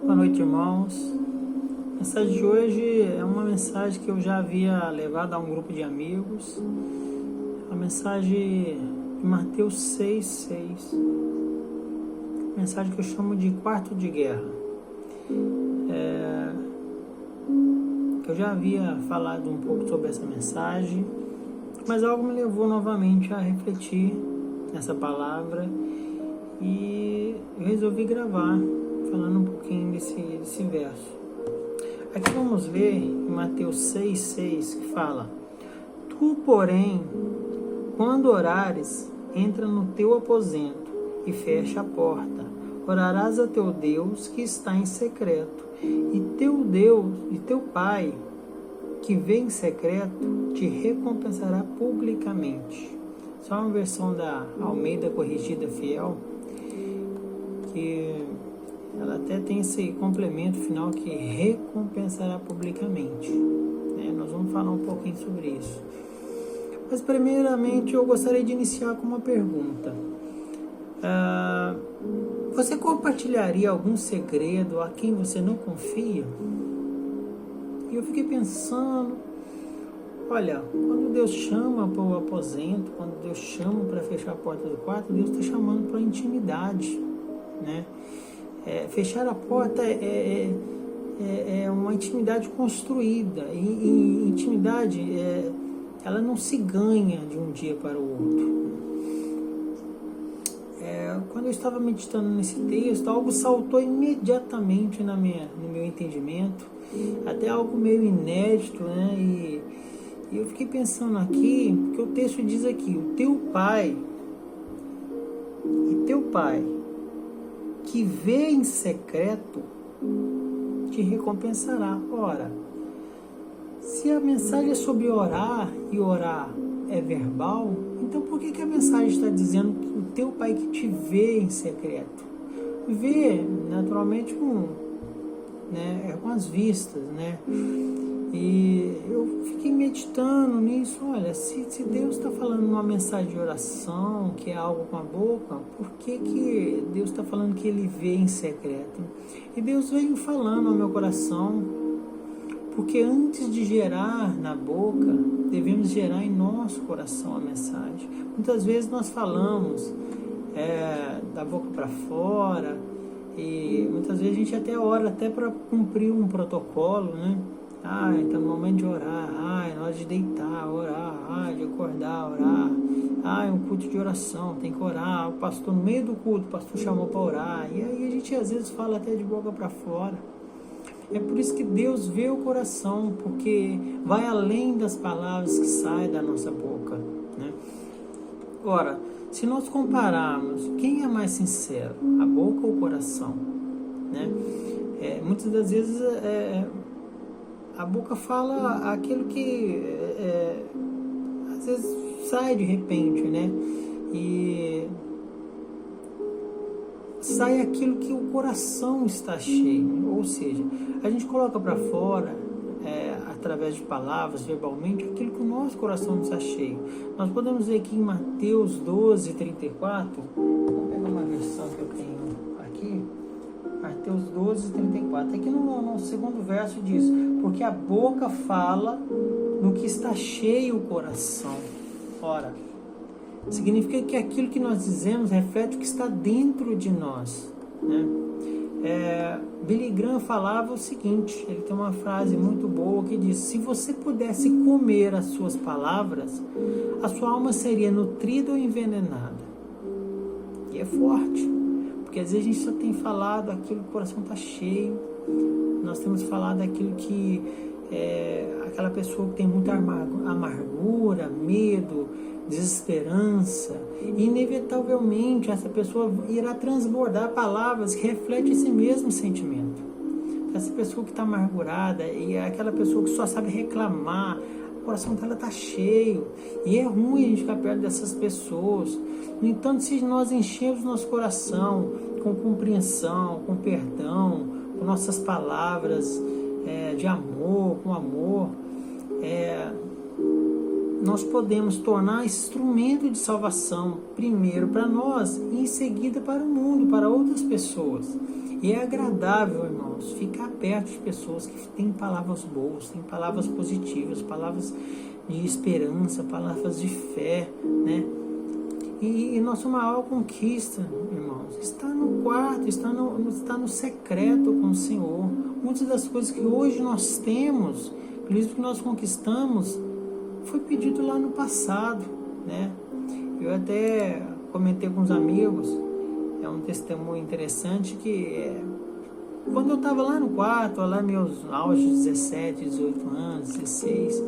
Boa noite, irmãos. A mensagem de hoje é uma mensagem que eu já havia levado a um grupo de amigos. A mensagem de Mateus 6,6. Mensagem que eu chamo de quarto de guerra. Eu já havia falado um pouco sobre essa mensagem, mas algo me levou novamente a refletir nessa palavra e eu resolvi gravar, falando um pouquinho desse verso. Aqui vamos ver em Mateus 6,6 que fala: Tu, porém, quando orares, entra no teu aposento e fecha a porta. Orarás a teu Deus que está em secreto, e teu Deus e teu Pai que vê em secreto te recompensará publicamente. Só uma versão da Almeida Corrigida Fiel, que ela até tem esse complemento final que recompensará publicamente. Nós vamos falar um pouquinho sobre isso. Mas primeiramente eu gostaria de iniciar com uma pergunta. Você compartilharia algum segredo a quem você não confia? E eu fiquei pensando, olha, quando Deus chama para o aposento, quando Deus chama para fechar a porta do quarto, Deus está chamando para a intimidade, né? Fechar a porta é uma intimidade construída, e intimidade, ela não se ganha de um dia para o outro. Quando eu estava meditando nesse texto, algo saltou imediatamente no meu entendimento, até algo meio inédito, né? E eu fiquei pensando aqui, porque o texto diz aqui: o teu pai que vê em secreto te recompensará. Ora, se a mensagem é sobre orar e orar é verbal, então por que a mensagem está dizendo que o teu pai que te vê em secreto? Vê, naturalmente, com as vistas, né? E eu fiquei meditando nisso. Olha, se Deus está falando uma mensagem de oração, que é algo com a boca, por que Deus está falando que Ele vê em secreto? E Deus veio falando ao meu coração, porque antes de gerar na boca, devemos gerar em nosso coração a mensagem. Muitas vezes nós falamos da boca para fora, e muitas vezes a gente até ora até para cumprir um protocolo, né? Então no momento de orar, é hora de deitar, orar, de acordar, orar. É um culto de oração, tem que orar. O pastor, no meio do culto, o pastor chamou para orar. E aí a gente às vezes fala até de boca para fora. É por isso que Deus vê o coração, porque vai além das palavras que saem da nossa boca, né? Ora, se nós compararmos, quem é mais sincero, a boca ou o coração, né? Muitas das vezes a boca fala aquilo que às vezes sai de repente, né? E sai aquilo que o coração está cheio, ou seja, a gente coloca para fora, através de palavras, verbalmente, aquilo que o nosso coração está cheio. Nós podemos ver aqui em Mateus 12:34, vou pegar uma versão que eu tenho aqui, Mateus 12:34, aqui no segundo verso diz: porque a boca fala do que está cheio o coração. Ora, significa que aquilo que nós dizemos reflete o que está dentro de nós, né? Billy Graham falava o seguinte, ele tem uma frase muito boa que diz: se você pudesse comer as suas palavras, a sua alma seria nutrida ou envenenada. E é forte, porque às vezes a gente só tem falado aquilo que o coração está cheio. Nós temos falado aquilo que aquela pessoa que tem muita amargura, medo, desesperança, e inevitavelmente essa pessoa irá transbordar palavras que refletem esse mesmo sentimento. Essa pessoa que está amargurada e é aquela pessoa que só sabe reclamar, o coração dela está cheio, e é ruim a gente ficar perto dessas pessoas. No entanto, se nós enchermos nosso coração com compreensão, com perdão, com nossas palavras de amor, com amor, nós podemos tornar instrumento de salvação, primeiro para nós e em seguida para o mundo, para outras pessoas. E é agradável, irmãos, ficar perto de pessoas que têm palavras boas, têm palavras positivas, palavras de esperança, palavras de fé, né? E nossa maior conquista, irmãos, está no quarto, está no secreto com o Senhor. Muitas das coisas que hoje nós temos, inclusive que nós conquistamos, foi pedido lá no passado, né? Eu até comentei com os amigos, é um testemunho interessante que quando eu estava lá no quarto, lá meus auges, 17, 18 anos, 16,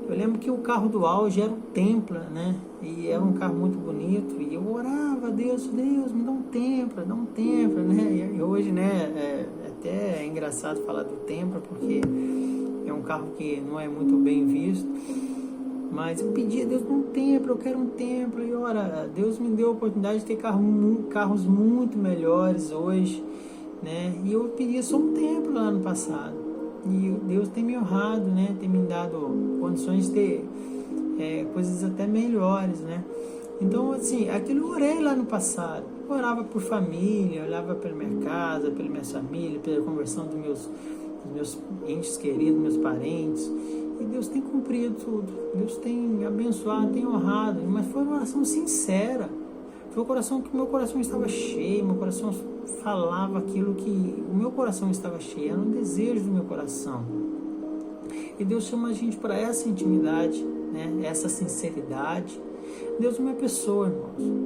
eu lembro que o carro do auge era o Templa, né? E era um carro muito bonito, e eu orava a Deus, me dá um Templa, né? E hoje, né, até é engraçado falar do Templa, porque é um carro que não é muito bem visto, mas eu pedi a Deus um Templa, eu quero um Templa, e ora, Deus me deu a oportunidade de ter carros muito melhores hoje, né? E eu pedi só um Templa lá no passado, e Deus tem me honrado, né? Tem me dado condições de ter coisas até melhores, né? Então, assim, aquilo eu orei lá no passado. Eu orava por família, eu orava pela minha casa, pela minha família, pela conversão dos meus entes queridos, meus parentes. E Deus tem cumprido tudo. Deus tem abençoado, tem honrado. Mas foi uma oração sincera. Foi um coração que meu coração estava cheio, meu coração falava aquilo que o meu coração estava cheio. Era um desejo do meu coração. E Deus chama a gente para essa intimidade, né? Essa sinceridade. Deus é uma pessoa, irmãos.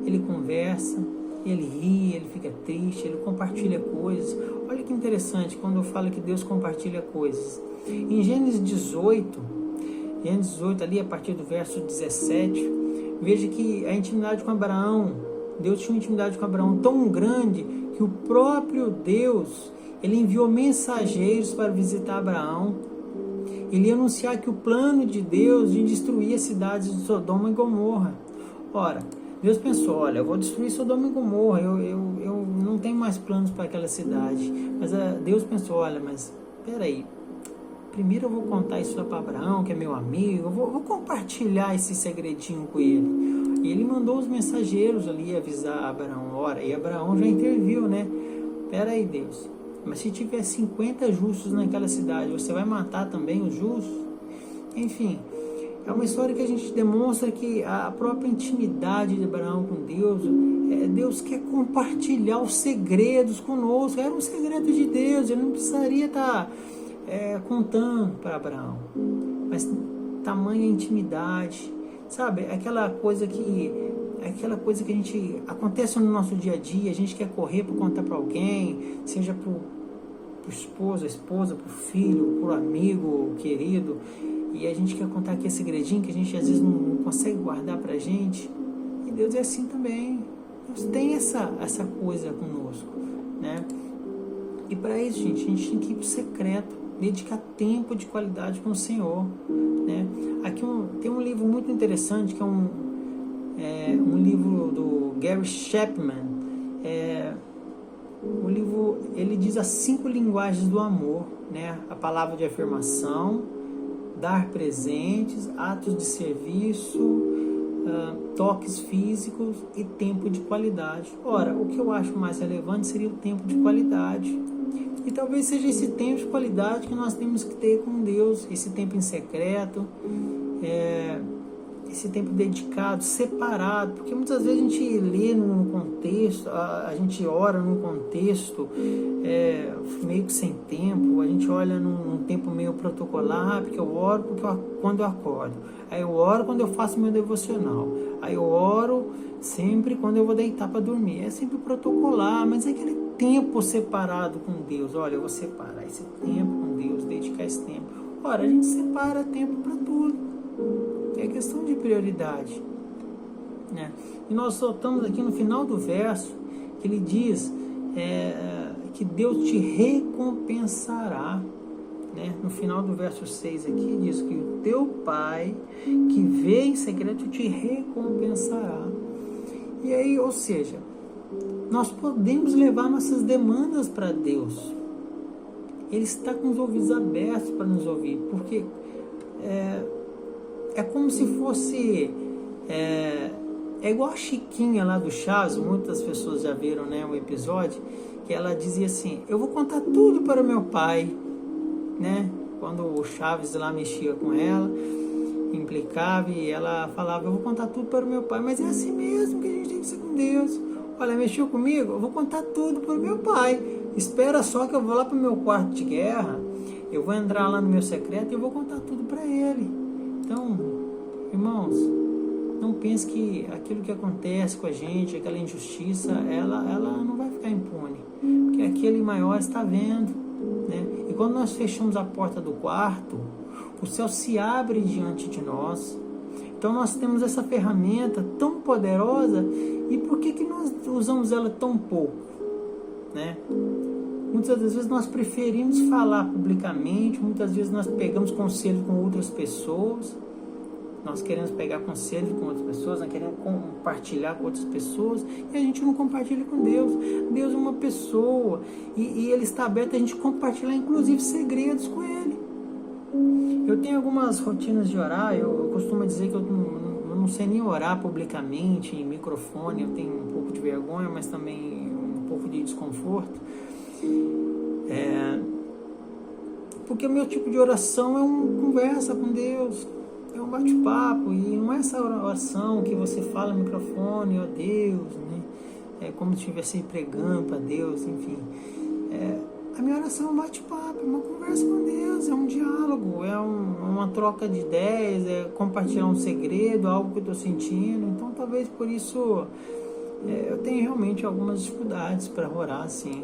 Ele conversa, ele ri, ele fica triste, ele compartilha coisas. Olha que interessante quando eu falo que Deus compartilha coisas. Em Gênesis 18, ali a partir do verso 17, veja que a intimidade com Abraão, Deus tinha uma intimidade com Abraão tão grande que o próprio Deus, ele enviou mensageiros para visitar Abraão. Ele ia anunciar que o plano de Deus de destruir as cidades de Sodoma e Gomorra. Ora, Deus pensou, olha, eu vou destruir Sodoma e Gomorra, eu não tenho mais planos para aquela cidade. Mas Deus pensou, olha, mas peraí, primeiro eu vou contar isso lá para Abraão, que é meu amigo, eu vou compartilhar esse segredinho com ele. E ele mandou os mensageiros ali avisar Abraão. Ora, e Abraão já interviu, né? Peraí, Deus, mas se tiver 50 justos naquela cidade, você vai matar também os justos? Enfim, é uma história que a gente demonstra que a própria intimidade de Abraão com Deus, Deus quer compartilhar os segredos conosco. Era um segredo de Deus, ele não precisaria estar contando para Abraão. Mas tamanha intimidade, sabe? Aquela coisa que a gente acontece no nosso dia a dia, a gente quer correr para contar para alguém, seja para o esposo, a esposa, para o filho, para o amigo querido, e a gente quer contar aquele segredinho que a gente às vezes não consegue guardar para a gente. E Deus é assim também. Deus tem essa coisa conosco, né? E para isso, gente, a gente tem que ir para o secreto, dedicar tempo de qualidade com o Senhor, né? Aqui tem um livro muito interessante, que é um livro do Gary Chapman. O livro, ele diz as 5 linguagens do amor, né? A palavra de afirmação, dar presentes, atos de serviço, toques físicos e tempo de qualidade. Ora, o que eu acho mais relevante seria o tempo de qualidade. E talvez seja esse tempo de qualidade que nós temos que ter com Deus, esse tempo em secreto, esse tempo dedicado, separado, porque muitas vezes a gente lê num contexto, a gente ora num contexto meio que sem tempo, a gente olha num tempo meio protocolar, porque eu oro quando eu acordo, aí eu oro quando eu faço meu devocional, aí eu oro sempre quando eu vou deitar para dormir, é sempre protocolar, mas é aquele tempo separado com Deus. Olha, eu vou separar esse tempo com Deus, dedicar esse tempo. Ora, a gente separa tempo para tudo. É questão de prioridade, né? E nós soltamos aqui no final do verso que ele diz que Deus te recompensará, né? No final do verso 6 aqui diz que o teu Pai que vê em secreto te recompensará. E aí, ou seja, nós podemos levar nossas demandas para Deus. Ele está com os ouvidos abertos para nos ouvir, porque é como se fosse... É igual a Chiquinha lá do Chaves, muitas pessoas já viram, né, o episódio, que ela dizia assim, eu vou contar tudo para o meu pai, né? Quando o Chaves lá mexia com ela, implicava, e ela falava, eu vou contar tudo para o meu pai, mas é assim mesmo que a gente tem que ser com Deus. Olha, mexeu comigo, eu vou contar tudo para o meu pai. Espera só que eu vou lá para o meu quarto de guerra, eu vou entrar lá no meu secreto e eu vou contar tudo para ele. Então, irmãos, não pense que aquilo que acontece com a gente, aquela injustiça, ela não vai ficar impune, porque aquele maior está vendo, né? E quando nós fechamos a porta do quarto, o céu se abre diante de nós. Então nós temos essa ferramenta tão poderosa, e por que nós usamos ela tão pouco, né? Muitas das vezes nós preferimos falar publicamente, muitas vezes nós pegamos conselho com outras pessoas, nós queremos pegar conselho com outras pessoas, nós queremos compartilhar com outras pessoas, e a gente não compartilha com Deus. Deus é uma pessoa, e Ele está aberto a gente compartilhar, inclusive, segredos com Ele. Eu tenho algumas rotinas de orar, eu costumo dizer que eu não sei nem orar publicamente, em microfone, eu tenho um pouco de vergonha, mas também um pouco de desconforto. Porque o meu tipo de oração é uma conversa com Deus, é um bate-papo, e não é essa oração que você fala no microfone, ó Deus, né? É como se estivesse pregando para Deus, enfim. A minha oração é um bate-papo, é uma conversa com Deus, é um diálogo, é uma troca de ideias, é compartilhar um segredo, algo que eu estou sentindo. Então talvez por isso eu tenha realmente algumas dificuldades para orar assim.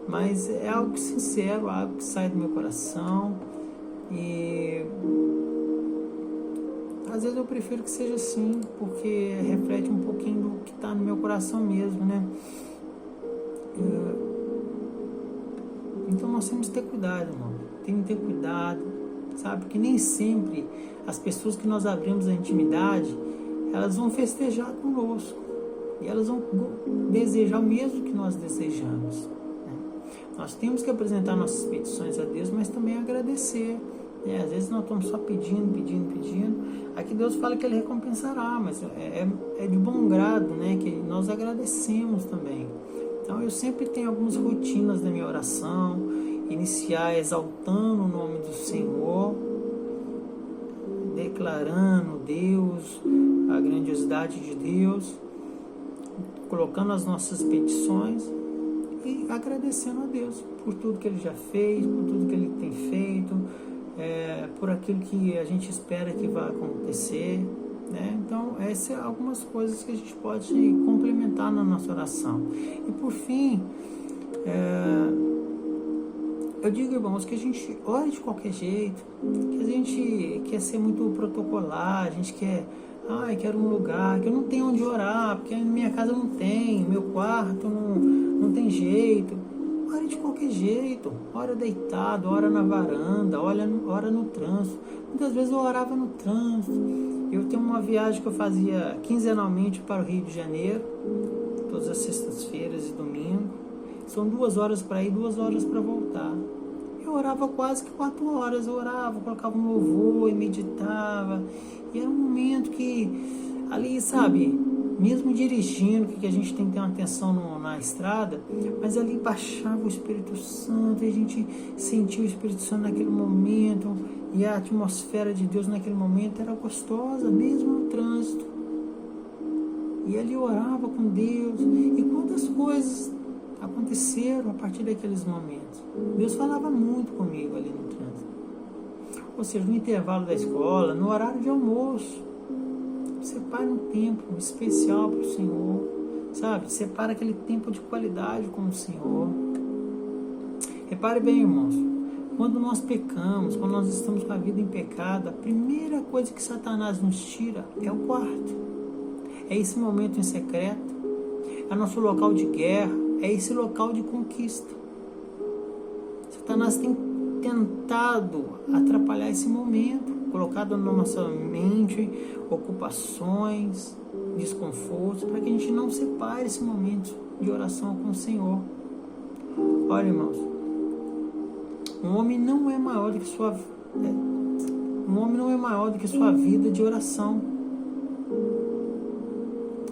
Mas é algo sincero, algo que sai do meu coração, e às vezes eu prefiro que seja assim, porque reflete um pouquinho do que está no meu coração mesmo, né? Então nós temos que ter cuidado, irmão. Tem que ter cuidado, sabe? Porque nem sempre as pessoas que nós abrimos a intimidade, elas vão festejar conosco, e elas vão desejar o mesmo que nós desejamos. Nós temos que apresentar nossas petições a Deus, mas também agradecer. Às vezes nós estamos só pedindo. Aqui Deus fala que Ele recompensará, mas é de bom grado, né, que nós agradecemos também. Então eu sempre tenho algumas rotinas da minha oração, iniciar exaltando o nome do Senhor, declarando Deus, a grandiosidade de Deus, colocando as nossas petições, e agradecendo a Deus por tudo que Ele já fez, por tudo que Ele tem feito, por aquilo que a gente espera que vai acontecer, né? Então essas são algumas coisas que a gente pode complementar na nossa oração. E por fim, eu digo, irmãos, que a gente ore de qualquer jeito, que a gente quer ser muito protocolar, a gente quero um lugar, que eu não tenho onde orar, porque na minha casa não tem, meu quarto não tem jeito. Ore de qualquer jeito, ora deitado, ora na varanda, ora no trânsito. Muitas vezes eu orava no trânsito. Eu tenho uma viagem que eu fazia quinzenalmente para o Rio de Janeiro, todas as sextas-feiras e domingo. São 2 horas para ir, 2 horas para voltar. Eu orava quase que 4 horas, eu orava, colocava um louvor e meditava. E era um momento que ali, sabe, mesmo dirigindo, que a gente tem que ter uma atenção na estrada, mas ali baixava o Espírito Santo, e a gente sentia o Espírito Santo naquele momento, e a atmosfera de Deus naquele momento era gostosa, mesmo no trânsito. E ali eu orava com Deus, e quantas coisas aconteceram a partir daqueles momentos. Deus falava muito comigo ali no trânsito. Ou seja, no intervalo da escola, no horário de almoço, separe um tempo especial para o Senhor, sabe? Separe aquele tempo de qualidade com o Senhor. Repare bem, irmãos, quando nós pecamos, quando nós estamos com a vida em pecado, a primeira coisa que Satanás nos tira é o quarto. É esse momento em secreto, é nosso local de guerra, é esse local de conquista. Satanás tem tentado atrapalhar esse momento, colocado na nossa mente ocupações, desconfortos, para que a gente não separe esse momento de oração com o Senhor. Olha, irmãos, um homem não é maior do que Um homem não é maior do que sua vida de oração.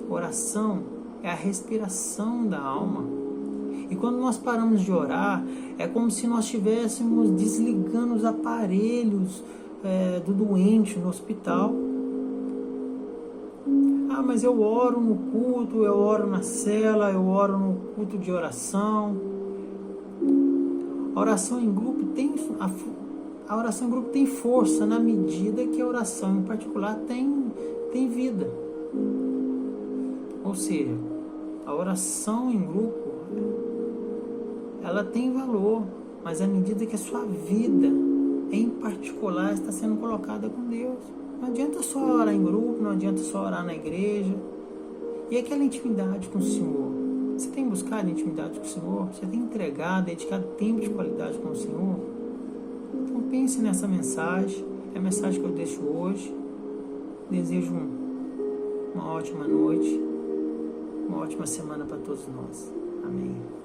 Oração é a respiração da alma. E quando nós paramos de orar, é como se nós estivéssemos desligando os aparelhos do doente no hospital. Ah, mas eu oro no culto, eu oro na cela, eu oro no culto de oração. A oração em grupo tem força na medida que a oração em particular tem vida. Ou seja, a oração em grupo, ela tem valor, mas à medida que a sua vida em particular está sendo colocada com Deus. Não adianta só orar em grupo, não adianta só orar na igreja. E aquela intimidade com o Senhor? Você tem buscado intimidade com o Senhor? Você tem entregado, dedicado tempo de qualidade com o Senhor? Então pense nessa mensagem, é a mensagem que eu deixo hoje. Desejo uma ótima noite, uma ótima semana para todos nós. Amém.